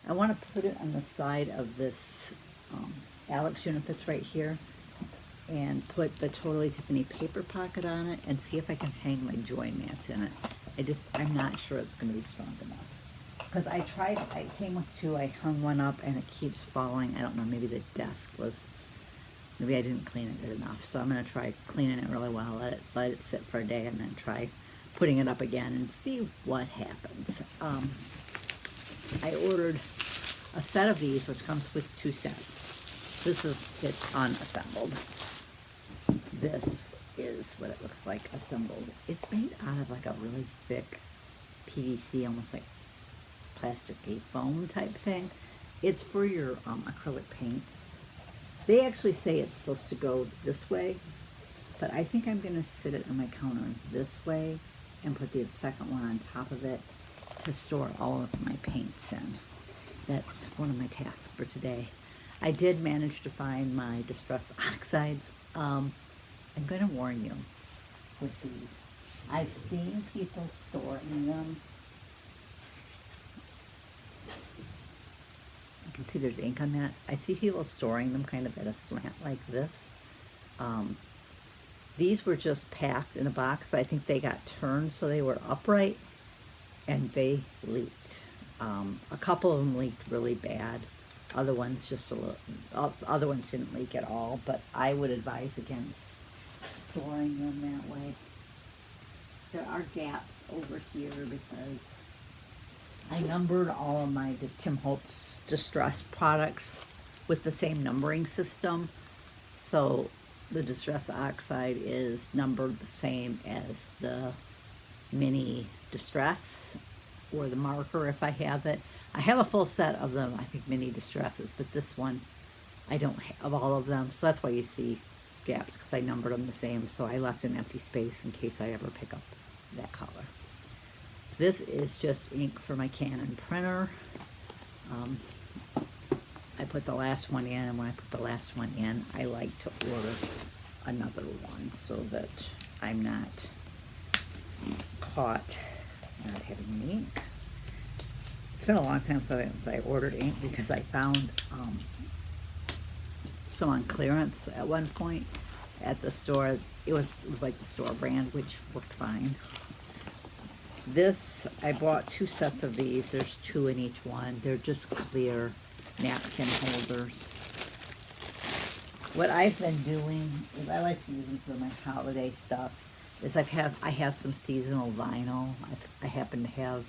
I want to put it on the side of this Alex unit that's right here and put the Totally Tiffany paper pocket on it and see if I can hang my joy mats in it. I'm not sure it's going to be strong enough. Because I tried, I came with two, I hung one up and it keeps falling. I don't know, maybe the desk was, maybe I didn't clean it good enough. So I'm going to try cleaning it really well, let it sit for a day and then try putting it up again and see what happens. I ordered a set of these, which comes with two sets. This is it unassembled. This is what it looks like assembled. It's made out of like a really thick PVC, almost like plasticky foam type thing. It's for your acrylic paints. They actually say it's supposed to go this way, but I think I'm going to sit it on my counter this way and put the second one on top of it to store all of my paints in. That's one of my tasks for today. I did manage to find my Distress Oxides. I'm going to warn you with these. I've seen people storing them. You can see there's ink on that. I see people storing them kind of at a slant like this. These were just packed in a box, but I think they got turned so they were upright and they leaked. A couple of them leaked really bad. Other ones just a little, other ones didn't leak at all, but I would advise against storing them that way. There are gaps over here because I numbered all of my Tim Holtz Distress products with the same numbering system. So the Distress Oxide is numbered the same as the mini Distress or the marker if I have it. I have a full set of them, I think mini Distresses, but this one I don't have all of them. So that's why you see gaps, because I numbered them the same. So I left an empty space in case I ever pick up that color. This is just ink for my Canon printer. I put the last one in, and when I put the last one in, I like to order another one so that I'm not caught not having the ink. It's been a long time since I ordered ink because I found some on clearance at one point at the store. It was like the store brand, which worked fine. This, I bought two sets of these. There's two in each one. They're just clear napkin holders. What I've been doing is I like to use them for my holiday stuff. Is I have some seasonal vinyl. I happen to have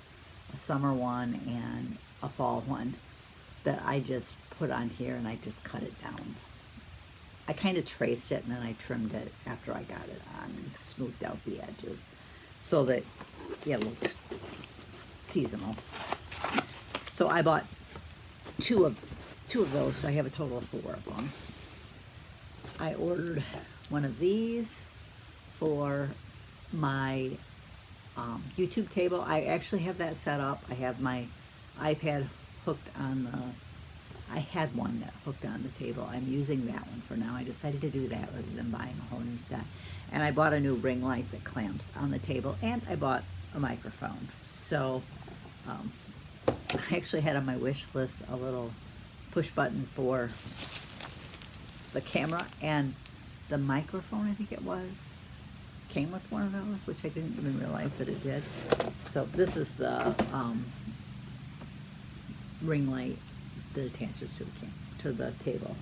a summer one and a fall one that I just put on here and I just cut it down. I kind of traced it and then I trimmed it after I got it on and smoothed out the edges so that it looked seasonal. So I bought two of those, so I have a total of 4 of them. I ordered one of these for my YouTube table. I actually have that set up. I have my iPad hooked on the, I had one that hooked on the table. I'm using that one for now. I decided to do that rather than buying a whole new set. And I bought a new ring light that clamps on the table, and I bought a microphone. So I actually had on my wish list a little push button for the camera, and the microphone, I think it was, came with one of those, which I didn't even realize that it did. So this is the ring light that attaches to the table.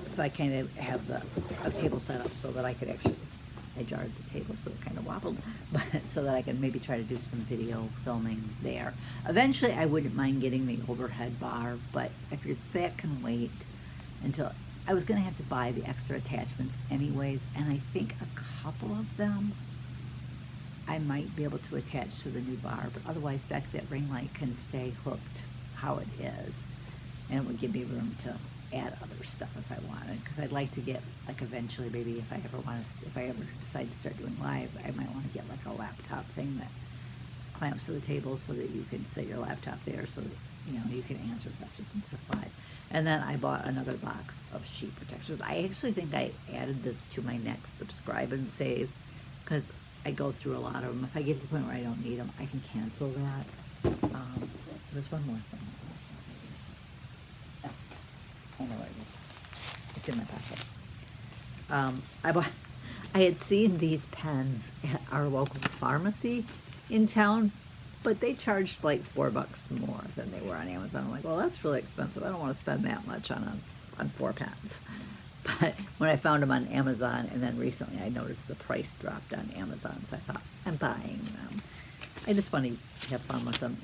So I kind of have a table set up so that I could actually, I jarred the table so it kind of wobbled, but so that I can maybe try to do some video filming there. Eventually I wouldn't mind getting the overhead bar, but I figured that can wait until, I was going to have to buy the extra attachments anyways, and I think a couple of them I might be able to attach to the new bar, but otherwise that ring light can stay hooked how it is, and it would give me room to add other stuff if I wanted, because I'd like to get, like, eventually, maybe if I ever decide to start doing lives, I might want to get like a laptop thing that clamps to the table so that you can set your laptop there so that, you know, you can answer questions and stuff live. And then I bought another box of sheet protectors. I actually think I added this to my next subscribe and save, because I go through a lot of them. If I get to the point where I don't need them, I can cancel that. There's one more thing. I know where it is. It's in my pocket. I had seen these pens at our local pharmacy in town, but they charged like $4 more than they were on Amazon. I'm like, well, that's really expensive. I don't want to spend that much on 4 pens. But when I found them on Amazon, and then recently I noticed the price dropped on Amazon, so I thought, I'm buying them. I just want to have fun with them.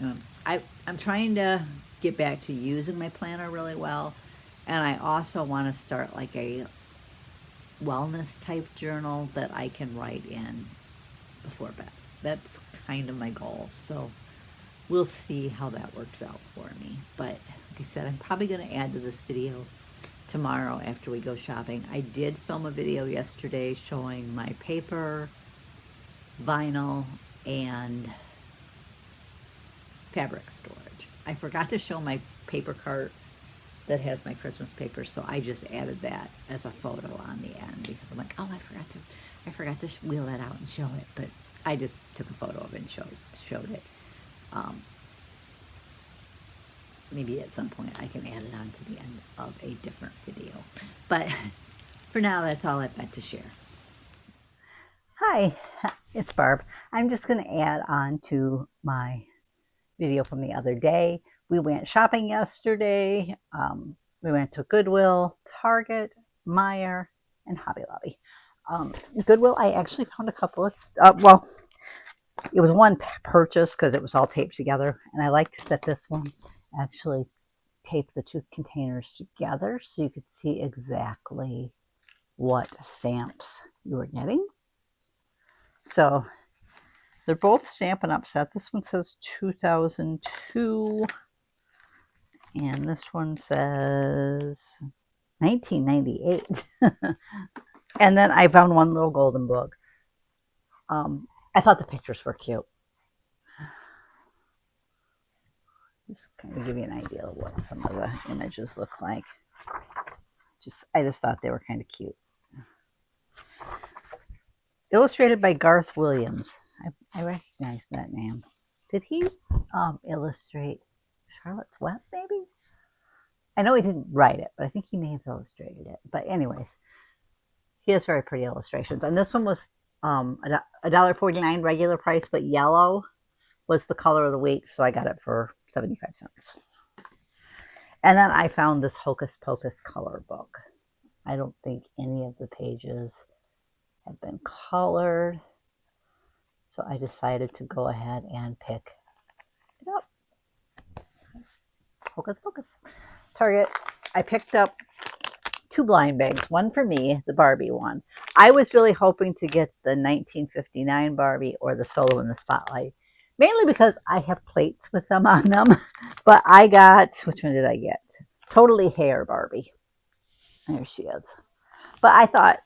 I'm trying to get back to using my planner really well, and I also want to start like a wellness type journal that I can write in before bed. That's kind of my goal. So we'll see how that works out for me. But like I said, I'm probably going to add to this video tomorrow after we go shopping. I did film a video yesterday showing my paper, vinyl, and fabric storage. I forgot to show my paper cart that has my Christmas paper, so I just added that as a photo on the end because I'm like, oh, I forgot to wheel that out and show it, but I just took a photo of it and showed it. Maybe at some point I can add it on to the end of a different video, but for now, that's all I've got to share. Hi, it's Barb. I'm just going to add on to my video from the other day. We went shopping yesterday. We went to Goodwill, Target, Meijer, and Hobby Lobby. Goodwill, I actually found a couple of, well, it was one purchase because it was all taped together. And I liked that this one actually taped the 2 containers together so you could see exactly what stamps you were getting. So they're both Stampin' Up! Set. This one says 2002. And this one says 1998. And then I found one little golden book. I thought the pictures were cute. Just kind of give you an idea of what some of the images look like. I just thought they were kind of cute. Illustrated by Garth Williams. I recognize that name. Did he illustrate Charlotte's Web, maybe? I know he didn't write it, but I think he may have illustrated it. But anyways, he has very pretty illustrations. And this one was $1.49 regular price, but yellow was the color of the week, so I got it for 75 cents. And then I found this Hocus Pocus color book. I don't think any of the pages have been colored, so I decided to go ahead and pick it up. Hocus Pocus. Target. I picked up 2 blind bags, one for me, the Barbie one. I was really hoping to get the 1959 Barbie or the Solo in the Spotlight, mainly because I have plates with them on them. But I got, which one did I get? Totally Hair Barbie. There she is. But I thought,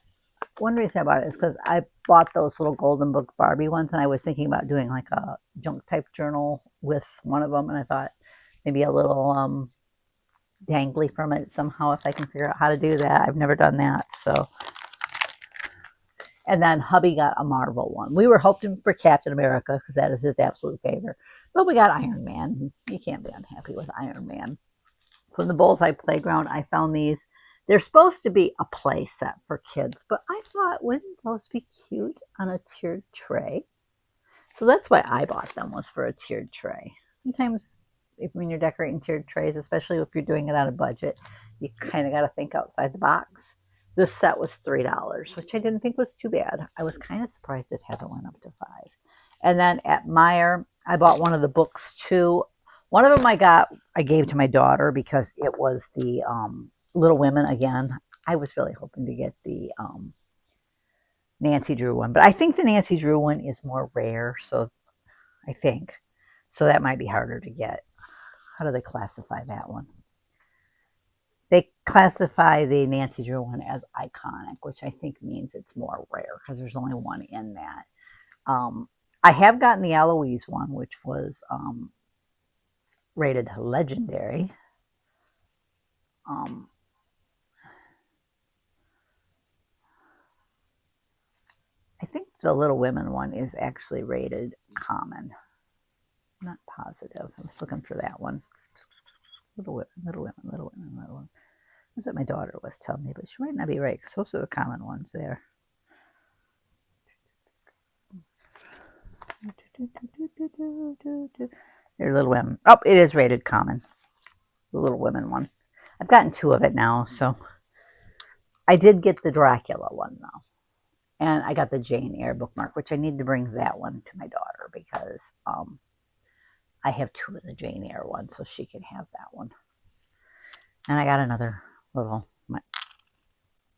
one reason I bought it is because I bought those little Golden Book Barbie ones, and I was thinking about doing like a junk type journal with one of them, and I thought maybe a little dangly from it somehow if I can figure out how to do that. I've never done that. So, and then hubby got a Marvel one. We were hoping for Captain America because that is his absolute favorite, but we got Iron Man. You can't be unhappy with Iron Man. From the Bullseye Playground, I found these. They're supposed to be a play set for kids, but I thought, wouldn't those be cute on a tiered tray? So that's why I bought them, was for a tiered tray. Sometimes when you're decorating tiered trays, especially if you're doing it on a budget, you kind of got to think outside the box. This set was $3, which I didn't think was too bad. I was kind of surprised it hasn't went up to $5. And then at Meijer, I bought one of the books too. One of them I gave to my daughter because it was the Little Women again. I was really hoping to get the Nancy Drew one, but I think the Nancy Drew one is more rare, so I think. So that might be harder to get. How do they classify that one? They classify the Nancy Drew one as iconic, which I think means it's more rare because there's only one in that. I have gotten the Eloise one, which was rated legendary. I think the Little Women one is actually rated common. I'm not positive. I was looking for that one. Little Women, Little Women, Little Women, Little Women. That's what my daughter was telling me, but she might not be right because those are the common ones there. They're Little Women. Oh, it is rated common. The Little Women one. I've gotten 2 of it now, so I did get the Dracula one though. And I got the Jane Eyre bookmark, which I need to bring that one to my daughter because I have 2 of the Jane Eyre ones, so she can have that one. And I got another little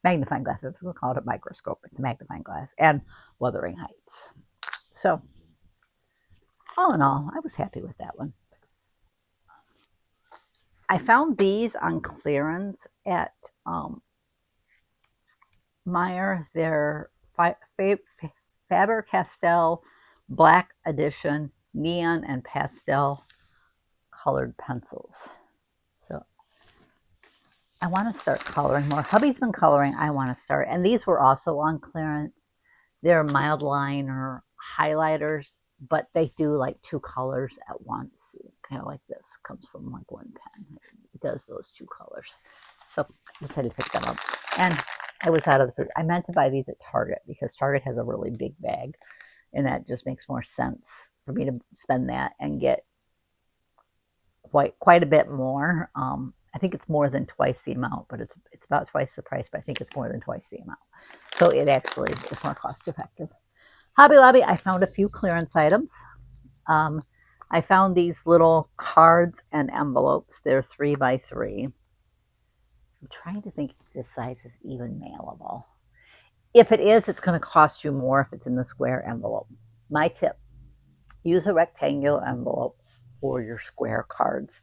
magnifying glass. I was going to call it a microscope. It's a magnifying glass and Wuthering Heights. So all in all, I was happy with that one. I found these on clearance at Meyer. They're Faber-Castell Black Edition neon and pastel colored pencils. So I want to start coloring more. Hubby's been coloring. I want to start. And these were also on clearance. They're mild liner highlighters, but they do like 2 colors at once. Kind of like this. Comes from like one pen. It does those 2 colors. So I decided to pick them up. And I was out of the food. I meant to buy these at Target because Target has a really big bag. And that just makes more sense for me to spend that and get quite a bit more. I think it's more than twice the amount, but it's about twice the price, but I think it's more than twice the amount. So it actually is more cost effective. Hobby Lobby, I found a few clearance items. I found these little cards and envelopes. They're 3 by 3. I'm trying to think if this size is even mailable. If it is, it's going to cost you more if it's in the square envelope. My tip, use a rectangular envelope for your square cards.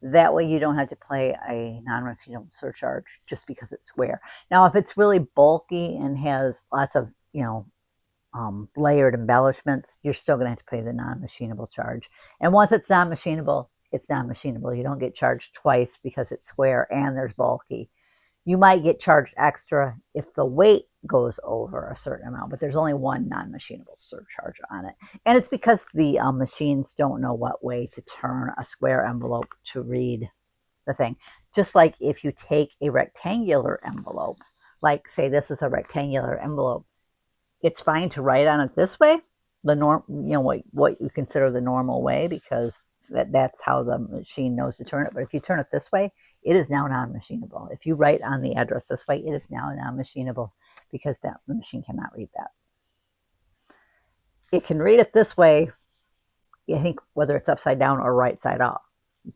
That way you don't have to pay a non-refundable surcharge just because it's square. Now, if it's really bulky and has lots of, layered embellishments, you're still going to have to pay the non-machinable charge. And once it's non-machinable, it's non-machinable. You don't get charged twice because it's square and there's bulky. You might get charged extra if the weight goes over a certain amount, but there's only one non-machinable surcharge on it. And it's because the machines don't know what way to turn a square envelope to read the thing. Just like if you take a rectangular envelope, like say this is a rectangular envelope, it's fine to write on it this way, what you consider the normal way, because that's how the machine knows to turn it. But if you turn it this way, it is now non-machinable. If you write on the address this way, it is now non-machinable because the machine cannot read that. It can read it this way, I think, whether it's upside down or right side up.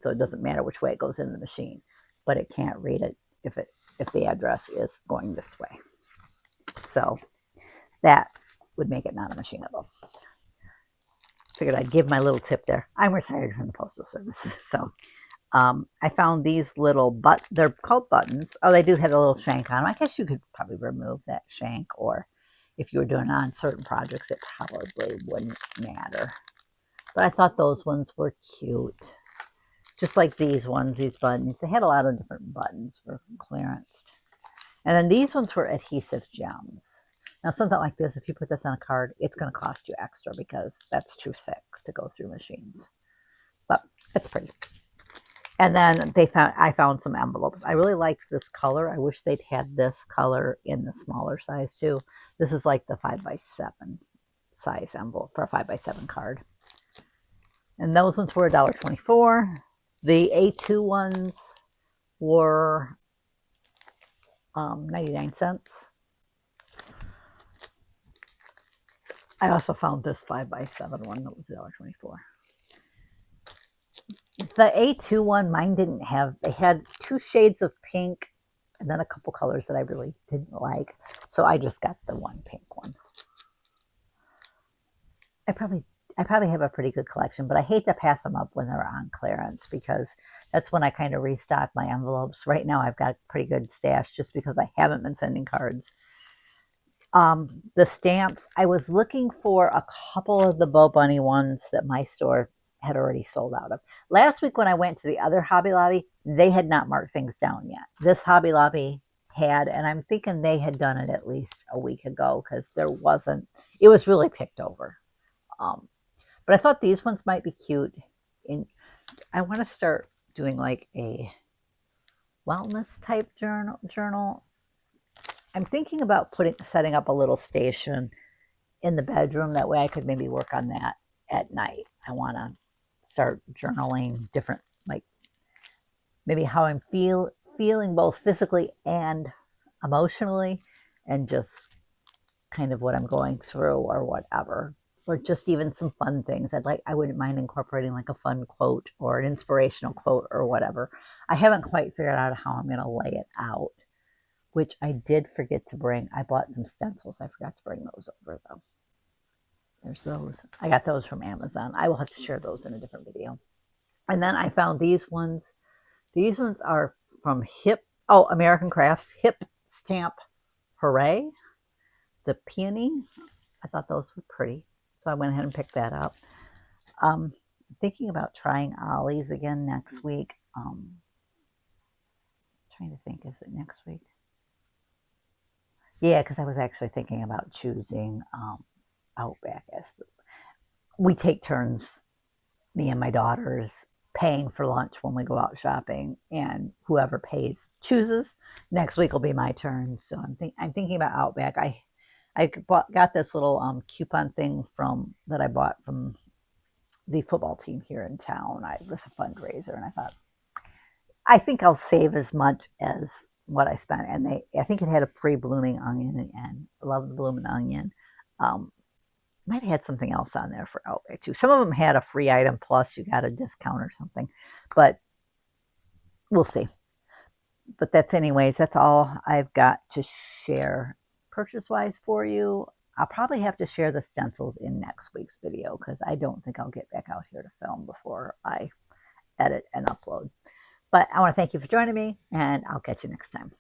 So it doesn't matter which way it goes in the machine, but it can't read it if the address is going this way. So that would make it non-machinable. Figured I'd give my little tip there. I'm retired from the Postal Service, so I found these little they're called buttons. Oh, they do have a little shank on them. I guess you could probably remove that shank, or if you were doing it on certain projects, it probably wouldn't matter. But I thought those ones were cute. Just like these ones, these buttons. They had a lot of different buttons for clearance. And then these ones were adhesive gems. Now, something like this, if you put this on a card, it's going to cost you extra because that's too thick to go through machines. But it's pretty. And then I found some envelopes. I really liked this color. I wish they'd had this color in the smaller size too. This is like the 5x7 size envelope for a 5x7 card. And those ones were $1.24. The A2 ones were 99 cents. I also found this 5x7 one that was $1.24. The A2 one, mine didn't have, they had 2 shades of pink and then a couple colors that I really didn't like. So I just got the one pink one. I probably have a pretty good collection, but I hate to pass them up when they're on clearance because that's when I kind of restock my envelopes. Right now I've got a pretty good stash just because I haven't been sending cards. The stamps, I was looking for a couple of the Bo Bunny ones that my store had already sold out of. Last week when I went to the other Hobby Lobby, they had not marked things down yet. This Hobby Lobby had, and I'm thinking they had done it at least a week ago because it was really picked over. But I thought these ones might be cute. And I want to start doing like a wellness type journal. I'm thinking about setting up a little station in the bedroom. That way I could maybe work on that at night. I want to start journaling different, like maybe how I'm feeling both physically and emotionally, and just kind of what I'm going through or whatever. Or just even some fun things. I wouldn't mind incorporating like a fun quote or an inspirational quote or whatever. I haven't quite figured out how I'm going to lay it out, which I did forget to bring. I bought some stencils. I forgot to bring those over though. There's those. I got those from Amazon. I will have to share those in a different video. And then I found these ones. These ones are from American Crafts, Hip Stamp Hooray, the peony. I thought those were pretty, so I went ahead and picked that up. I'm thinking about trying Ollie's again next week. Trying to think, is it next week? Yeah, because I was actually thinking about choosing Outback we take turns, me and my daughters, paying for lunch when we go out shopping, and whoever pays chooses. Next week will be my turn, so I'm thinking about Outback. I got this little coupon thing that I bought from the football team here in town. It was a fundraiser, and I thought I think I'll save as much as what I spent. And I think it had a free blooming onion, and I love the blooming onion. Might have had something else on there for Outback too. Some of them had a free item plus you got a discount or something, but we'll see. But that's all I've got to share purchase-wise for you. I'll probably have to share the stencils in next week's video because I don't think I'll get back out here to film before I edit and upload. But I want to thank you for joining me, and I'll catch you next time.